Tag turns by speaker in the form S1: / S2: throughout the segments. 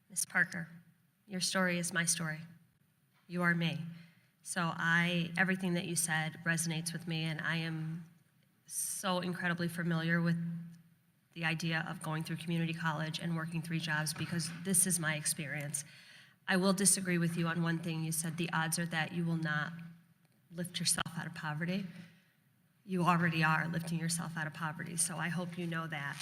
S1: Ms. Parker, your story is my story. You are me. So everything that you said resonates with me, and I am so incredibly familiar with the idea of going through community college and working 3 jobs because this is my experience. I will disagree with you on one thing. You said the odds are that you will not lift yourself out of poverty. You already are lifting yourself out of poverty, so I hope you know that.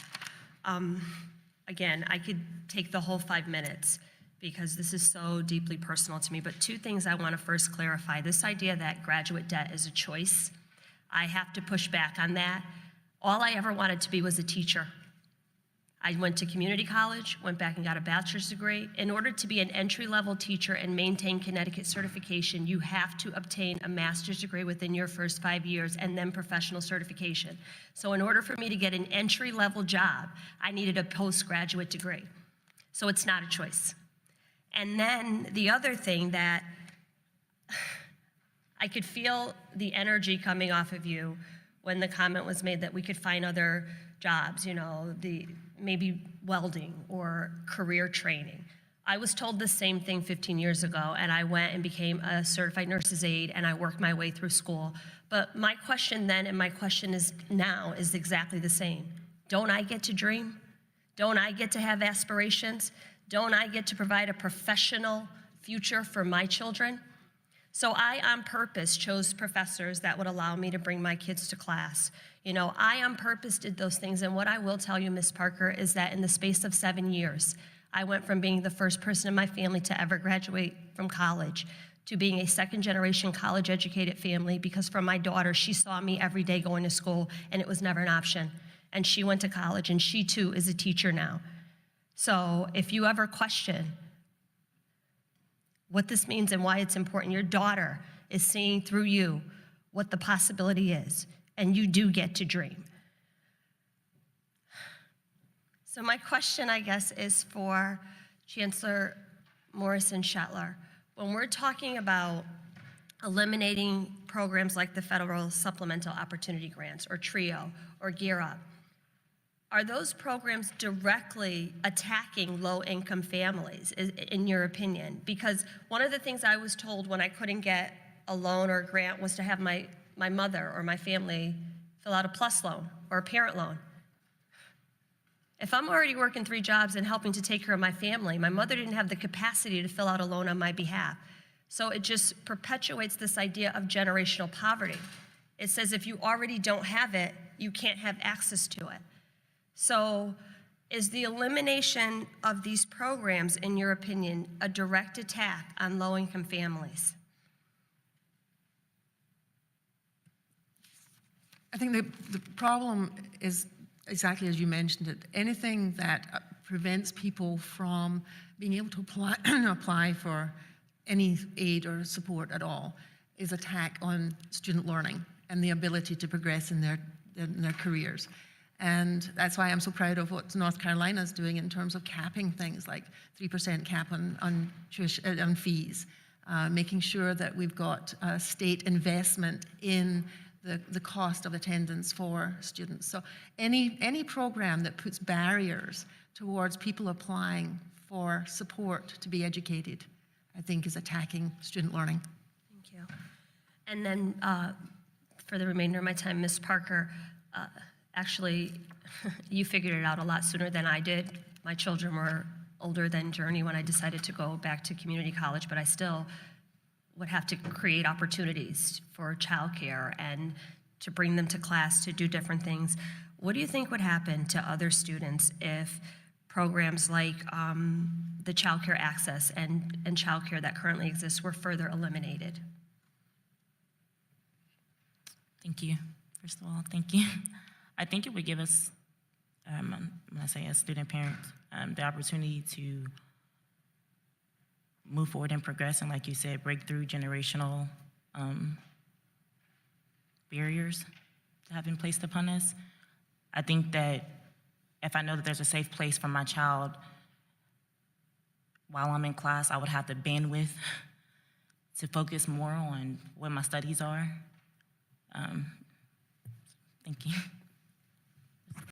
S1: Again, I could take the whole 5 minutes because this is so deeply personal to me, but 2 things I want to first clarify. This idea that graduate debt is a choice, I have to push back on that. All I ever wanted to be was a teacher. I went to community college, went back and got a bachelor's degree. In order to be an entry-level teacher and maintain Connecticut certification, you have to obtain a master's degree within your first 5 years and then professional certification. So in order for me to get an entry-level job, I needed a postgraduate degree. So it's not a choice. And then the other thing that I could feel the energy coming off of you when the comment was made that we could find other jobs, you know, maybe welding or career training. I was told the same thing 15 years ago, and I went and became a certified nurse's aide, and I worked my way through school. But my question then and my question is now is exactly the same. Don't I get to dream? Don't I get to have aspirations? Don't I get to provide a professional future for my children? So I, on purpose, chose professors that would allow me to bring my kids to class. You know, I, on purpose, did those things. And what I will tell you, Ms. Parker, is that in the space of 7 years, I went from being the first person in my family to ever graduate from college to being a second-generation college-educated family because for my daughter, she saw me every day going to school, and it was never an option. And she went to college, and she, too, is a teacher now. So if you ever question what this means and why it's important, your daughter is seeing through you what the possibility is, and you do get to dream. So my question, I guess, is for Chancellor Morrison-Shetler. When we're talking about eliminating programs like the Federal Supplemental Opportunity Grants, or TRIO, or Gear Up, are those programs directly attacking low-income families, in your opinion? Because one of the things I was told when I couldn't get a loan or a grant was to have my mother or my family fill out a PLUS loan or a parent loan. If I'm already working 3 jobs and helping to take care of my family, my mother didn't have the capacity to fill out a loan on my behalf. So it just perpetuates this idea of generational poverty. It says if you already don't have it, you can't have access to it. So is the elimination of these programs, in your opinion, a direct attack on low-income families?
S2: I think the problem is exactly as you mentioned it. Anything that prevents people from being able to apply for any aid or support at all is attack on student learning and the ability to progress in their careers. And that's why I'm so proud of what North Carolina is doing in terms of capping things like 3% cap on fees, making sure that we've got state investment in the cost of attendance for students. So any program that puts barriers towards people applying for support to be educated, I think is attacking student learning.
S1: Thank you. And then for the remainder of my time, Ms. Parker, actually, you figured it out a lot sooner than I did. My children were older than Journey when I decided to go back to community college, but I still would have to create opportunities for childcare and to bring them to class to do different things. What do you think would happen to other students if programs like the childcare access and childcare that currently exists were further eliminated?
S3: Thank you. First of all, thank you. I think it would give us, when I say as student parents, the opportunity to move forward and progress, and like you said, break through generational barriers that have been placed upon us. I think that if I know that there's a safe place for my child while I'm in class, I would have the bandwidth to focus more on what my studies are. Thank you.